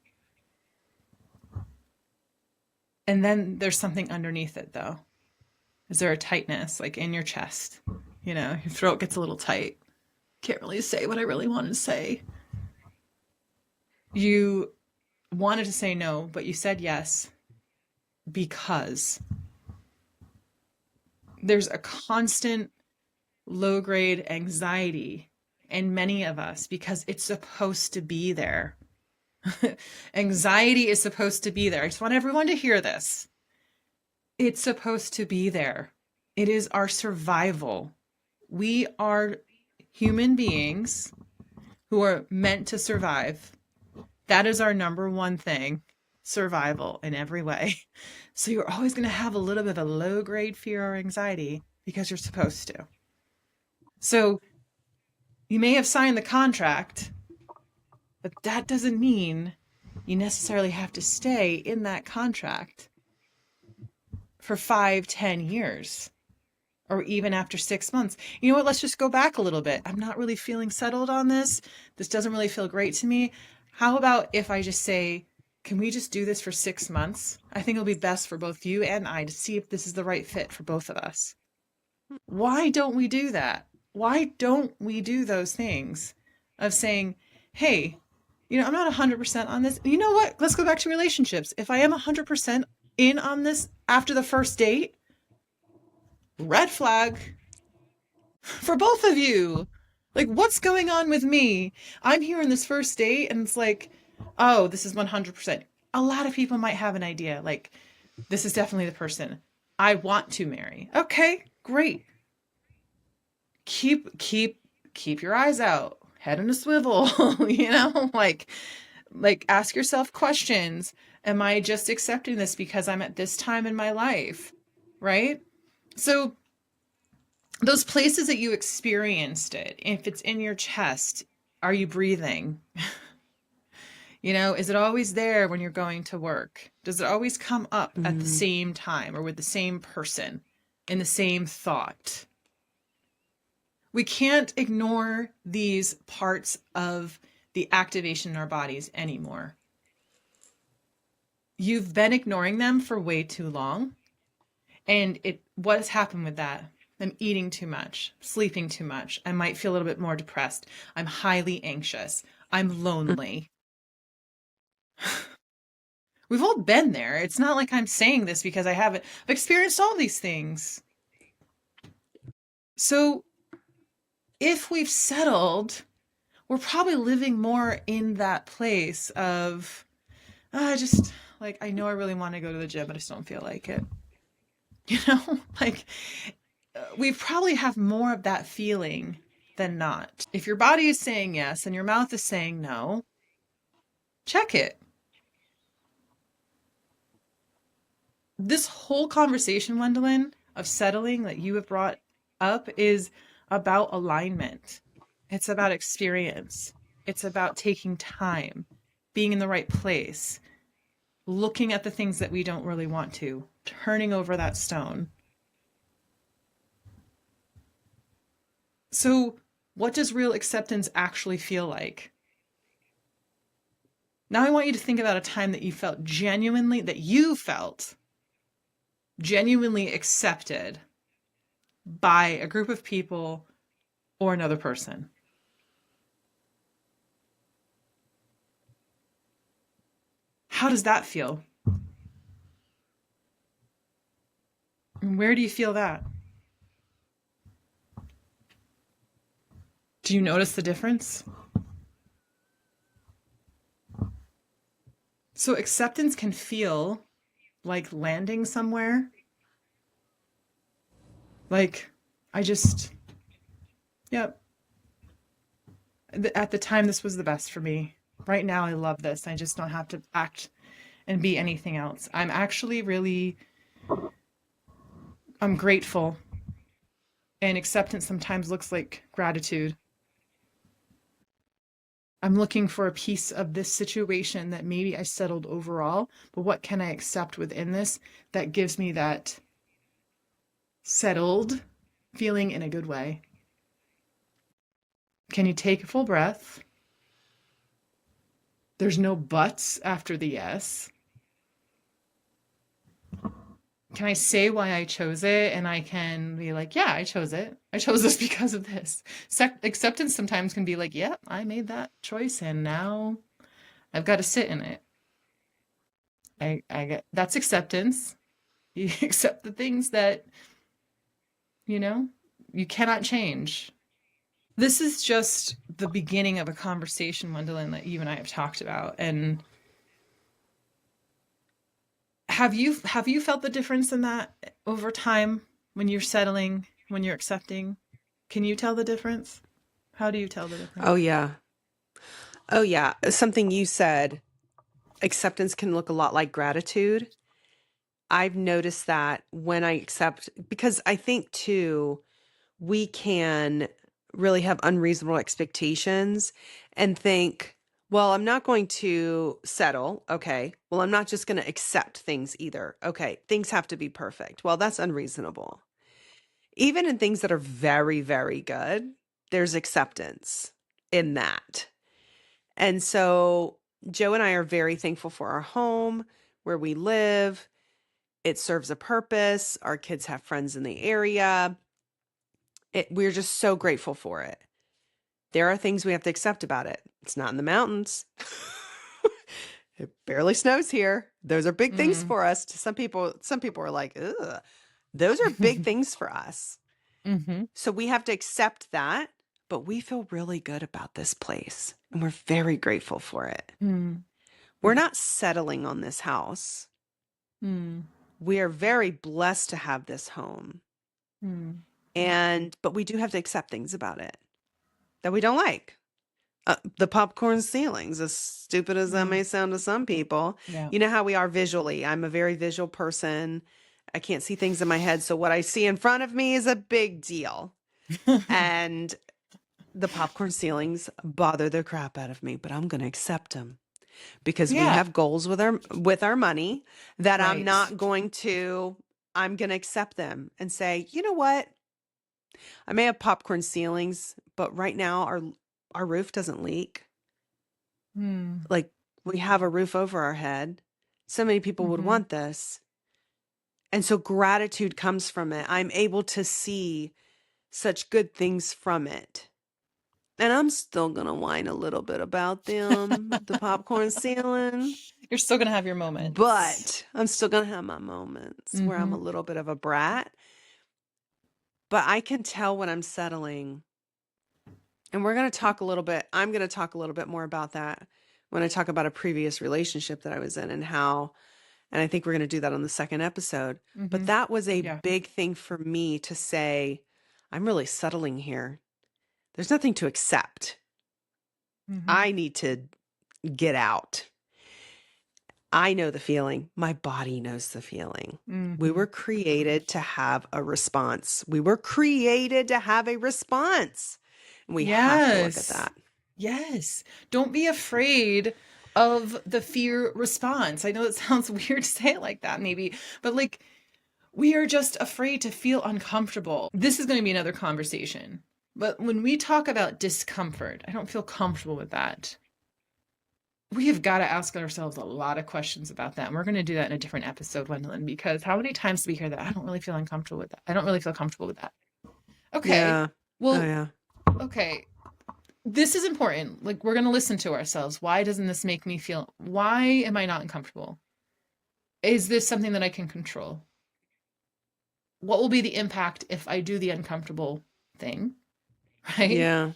A: And then there's something underneath it, though. Is there a tightness, like in your chest? Your throat gets a little tight. Can't really say what I really wanted to say. You wanted to say no, but you said yes because there's a constant low grade anxiety in many of us because it's supposed to be there. Anxiety is supposed to be there. I just want everyone to hear this. It's supposed to be there. It is our survival. We are human beings who are meant to survive. That is our number one thing, survival in every way. So you're always going to have a little bit of a low grade fear or anxiety because you're supposed to. So you may have signed the contract, but that doesn't mean you necessarily have to stay in that contract for 5-10 years, or even after 6 months. You know what? Let's just go back a little bit. I'm not really feeling settled on this. This doesn't really feel great to me. How about if I just say, can we just do this for 6 months? I think it'll be best for both you and I to see if this is the right fit for both of us. Why don't we do that? Why don't we do those things of saying, hey, I'm not 100% on this. You know what? Let's go back to relationships. If I am 100% in on this after the first date, red flag for both of you. Like, what's going on with me? I'm here on this first date and it's like, oh, this is 100%. A lot of people might have an idea, like, this is definitely the person I want to marry. Okay, great. Keep your eyes out, head in a swivel, like ask yourself questions. Am I just accepting this because I'm at this time in my life? Right? So those places that you experienced it, if it's in your chest, are you breathing? Is it always there when you're going to work? Does it always come up at the same time or with the same person in the same thought? We can't ignore these parts of the activation in our bodies anymore. You've been ignoring them for way too long. And what has happened with that? I'm eating too much, sleeping too much. I might feel a little bit more depressed. I'm highly anxious. I'm lonely. We've all been there. It's not like I'm saying this because I haven't. I've experienced all these things. So if we've settled, we're probably living more in that place of, I just, like, I know I really want to go to the gym, but I just don't feel like it. You know, like we probably have more of that feeling than not. If your body is saying yes and your mouth is saying no, check it. This whole conversation, Wendolyn, of settling that you have brought up is about alignment. It's about experience. It's about taking time, being in the right place, looking at the things that we don't really want to, turning over that stone. So, what does real acceptance actually feel like? Now, I want you to think about a time that you felt genuinely accepted by a group of people or another person. How does that feel? And where do you feel that? Do you notice the difference? So acceptance can feel like landing somewhere. Like, yep. At the time, this was the best for me. Right now, I love this. I just don't have to act and be anything else. I'm grateful. And acceptance sometimes looks like gratitude. I'm looking for a piece of this situation that maybe I settled overall, but what can I accept within this that gives me that settled feeling in a good way? Can you take a full breath? There's no buts after the yes. Can I say why I chose it? And I can be like, yeah, I chose it. I chose this because of this. Acceptance sometimes can be like, yeah, I made that choice and now I've got to sit in it. I get that's acceptance. You accept the things that, you know, you cannot change. This is just the beginning of a conversation, Wendolyn, that you and I have talked about. And have you felt the difference in that over time when you're settling, when you're accepting? Can you tell the difference? How do you tell the
C: Oh,
A: difference?
C: yeah. Oh, yeah. Something you said, acceptance can look a lot like gratitude. I've noticed that when I accept, because I think too, we can really have unreasonable expectations and think, well, I'm not going to settle. Okay. Well, I'm not just going to accept things either. Okay. Things have to be perfect. Well, that's unreasonable. Even in things that are very, very good, there's acceptance in that. And so Joe and I are very thankful for our home, where we live. It serves a purpose. Our kids have friends in the area. We're just so grateful for it. There are things we have to accept about it. It's not in the mountains. It barely snows here. Those are big things
A: Mm.
C: for us. To some people are like, ugh, those are big things for us.
A: Mm-hmm.
C: So we have to accept that, but we feel really good about this place and we're very grateful for it.
A: Mm.
C: We're not settling on this house.
A: Mm.
C: We are very blessed to have this home.
A: Mm.
C: But we do have to accept things about it that we don't like. The popcorn ceilings, as stupid as that
A: Mm.
C: may sound to some people,
A: Yeah.
C: you know how we are visually. I'm a very visual person. I can't see things in my head. So what I see in front of me is a big deal. And the popcorn ceilings bother the crap out of me, but I'm going to accept them because we
A: Yeah.
C: have goals with our money that I'm
A: Right.
C: going to accept them and say, you know what? I may have popcorn ceilings, but right now our roof doesn't leak.
A: Mm.
C: Like we have a roof over our head. So many people would
A: Mm-hmm.
C: want this. And so gratitude comes from it. I'm able to see such good things from it. And I'm still going to whine a little bit about them, the popcorn ceiling,
A: You're still gonna have your moments.
C: but I'm still going to have my moments where I'm
A: Mm-hmm.
C: a little bit of a brat. but I can tell when I'm settling. And we're going to talk a little bit, I'm going to talk a little bit more about that when I talk about a previous relationship that I was in and how, and I think we're going to do that on the second episode. But
A: Mm-hmm.
C: that was a
A: Yeah.
C: big thing for me to say, I'm really settling here. There's nothing to accept.
A: Mm-hmm.
C: I need to get out. I know the feeling. My body knows the feeling. We
A: Mm-hmm.
C: were created to have a response. We were created to have a response. And we have to look at
A: Yes.
C: that.
A: Yes. Don't be afraid of the fear response. I know it sounds weird to say it like that, maybe, but like we are just afraid to feel uncomfortable. This is going to be another conversation. But when we talk about discomfort, I don't feel comfortable with that. We have got to ask ourselves a lot of questions about that. And we're going to do that in a different episode, Wendolyn, because how many times do we hear that? I don't really feel uncomfortable with that. I don't really feel comfortable with that. Okay.
C: Yeah. Oh,
A: Well,
C: yeah.
A: okay. This is important. Like, we're going to listen to ourselves. Why doesn't this make me feel, why am I not uncomfortable? Is this something that I can control? What will be the impact if I do the uncomfortable thing? Right?
C: Yeah.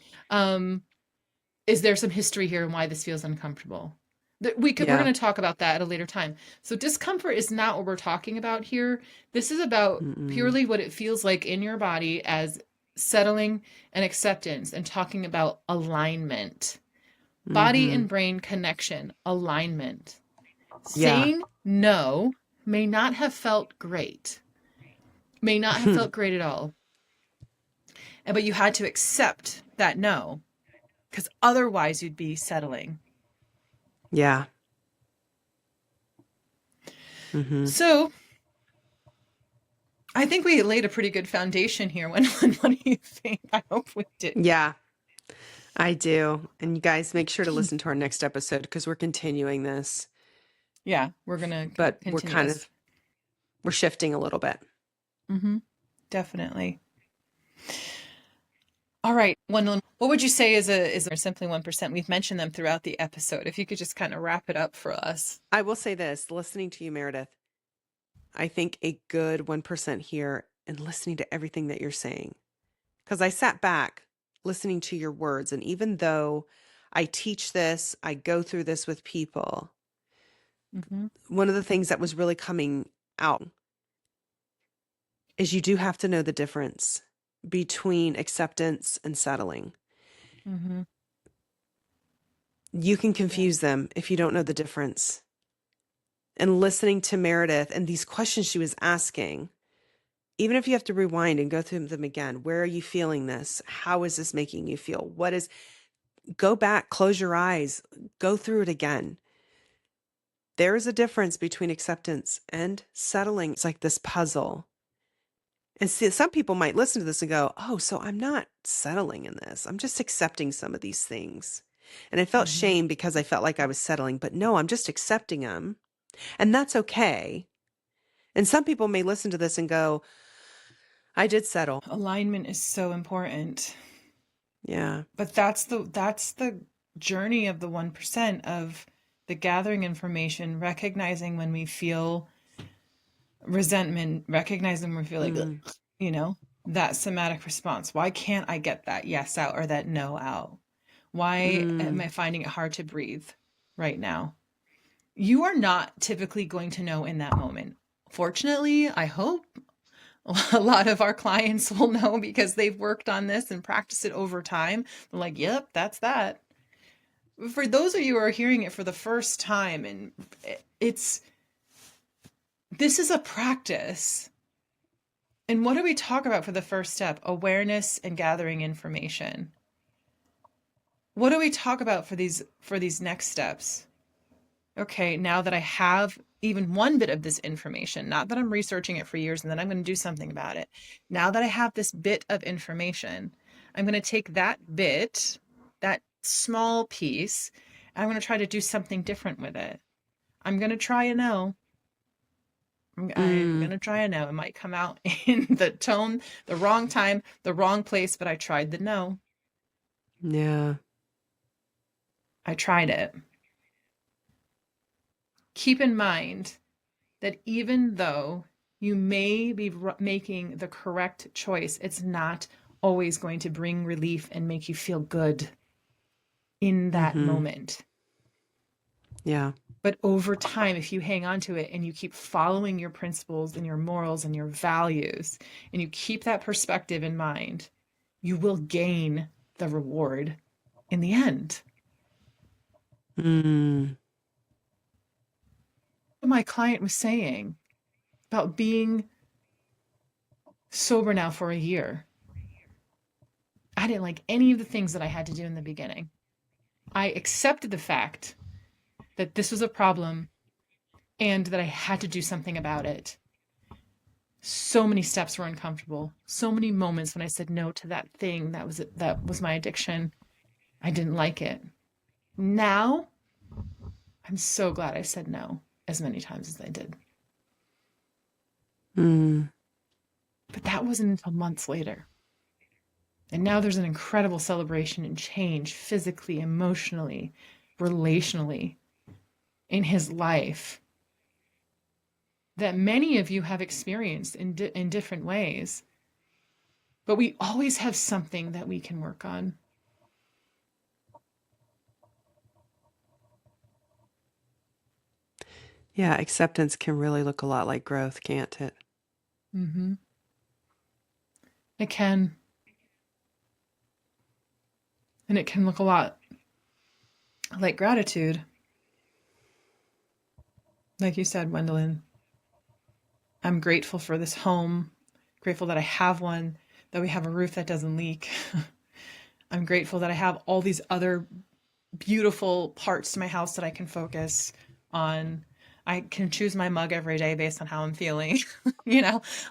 A: Is there some history here and why this feels uncomfortable? We're
C: Yeah.
A: going to talk about that at a later time. So discomfort is not what we're talking about here. This is about
C: Mm-mm.
A: purely what it feels like in your body as settling and acceptance, and talking about alignment, body
C: Mm-hmm.
A: and brain connection, alignment.
C: Yeah.
A: Saying no may not have felt great, may not have felt great at all. But you had to accept that no, because otherwise you'd be settling.
C: Yeah. Mm-hmm.
A: So I think we laid a pretty good foundation here. What do you think? I hope we did.
C: Yeah, I do. And you guys make sure to listen to our next episode because we're continuing this,
A: Yeah, we're going to
C: but
A: continue this.
C: we're shifting a little bit.
A: Mm-hmm. Definitely. All right. What would you say is simply 1%? We've mentioned them throughout the episode. If you could just kind of wrap it up for us.
C: I will say this, listening to you, Meredith, I think a good 1% here and listening to everything that you're saying. Because I sat back listening to your words. And even though I teach this, I go through this with people,
A: Mm-hmm.
C: one of the things that was really coming out is you do have to know the difference between acceptance and settling.
A: Mm-hmm.
C: You can confuse them if you don't know the difference. And listening to Meredith and these questions she was asking, even if you have to rewind and go through them again, where are you feeling this? How is this making you feel? Go back, close your eyes, go through it again. There is a difference between acceptance and settling. It's like this puzzle. And see, some people might listen to this and go, oh, so I'm not settling in this. I'm just accepting some of these things. And I felt
A: Mm-hmm.
C: shame because I felt like I was settling, but no, I'm just accepting them. And that's okay. And some people may listen to this and go, I did settle.
A: Alignment is so important.
C: Yeah.
A: But that's the journey of the 1%, of the gathering information, recognizing when we feel resentment, recognizing when we feel like, that somatic response. Why can't I get that yes out or that no out? Why am I finding it hard to breathe right now? You are not typically going to know in that moment. Fortunately, I hope a lot of our clients will know because they've worked on this and practiced it over time. They're like, yep, that's that. For those of you who are hearing it for the first time, and this is a practice. And what do we talk about for the first step? Awareness and gathering information. What do we talk about for these next steps? Okay, now that I have even one bit of this information, not that I'm researching it for years and then I'm going to do something about it. Now that I have this bit of information, I'm going to take that bit, that small piece, and I'm going to try to do something different with it. I'm going to try a no. I'm going to try a no. It might come out in the tone, the wrong time, the wrong place, but I tried the no.
C: Yeah.
A: I tried it. Keep in mind that even though You may be making the correct choice. It's not always going to bring relief and make you feel good in that moment.
C: Yeah.
A: But over time, if you hang on to it and you keep following your principles and your morals and your values, and you keep that perspective in mind, you will gain the reward in the end.
C: Mm.
A: My client was saying about being sober now for a year. I didn't like any of the things that I had to do in the beginning. I accepted the fact that this was a problem and that I had to do something about it. So many steps were uncomfortable. So many moments when I said no to that thing that was my addiction. I didn't like it. Now, I'm so glad I said no as many times as I did.
C: Mm.
A: But that wasn't until months later. And now there's an incredible celebration and change physically, emotionally, relationally in his life that many of you have experienced in different ways. But we always have something that we can work on.
C: Yeah, acceptance can really look a lot like growth, can't it?
A: Mm-hmm. It can. And it can look a lot like gratitude. Like you said, Wendolyn, I'm grateful for this home, grateful that I have one, that we have a roof that doesn't leak. I'm grateful that I have all these other beautiful parts to my house that I can focus on. I can choose my mug every day based on how I'm feeling.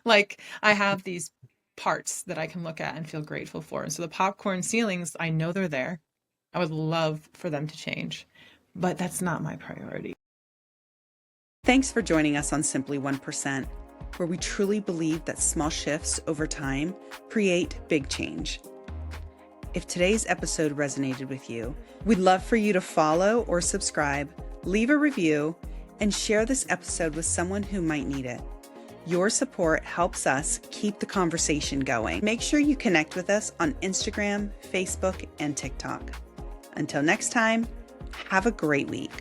A: Like I have these parts that I can look at and feel grateful for. And so the popcorn ceilings, I know they're there. I would love for them to change, but that's not my priority.
B: Thanks for joining us on Simply 1%, where we truly believe that small shifts over time create big change. If today's episode resonated with you, we'd love for you to follow or subscribe, leave a review, and share this episode with someone who might need it. Your support helps us keep the conversation going. Make sure you connect with us on Instagram, Facebook, and TikTok. Until next time, have a great week.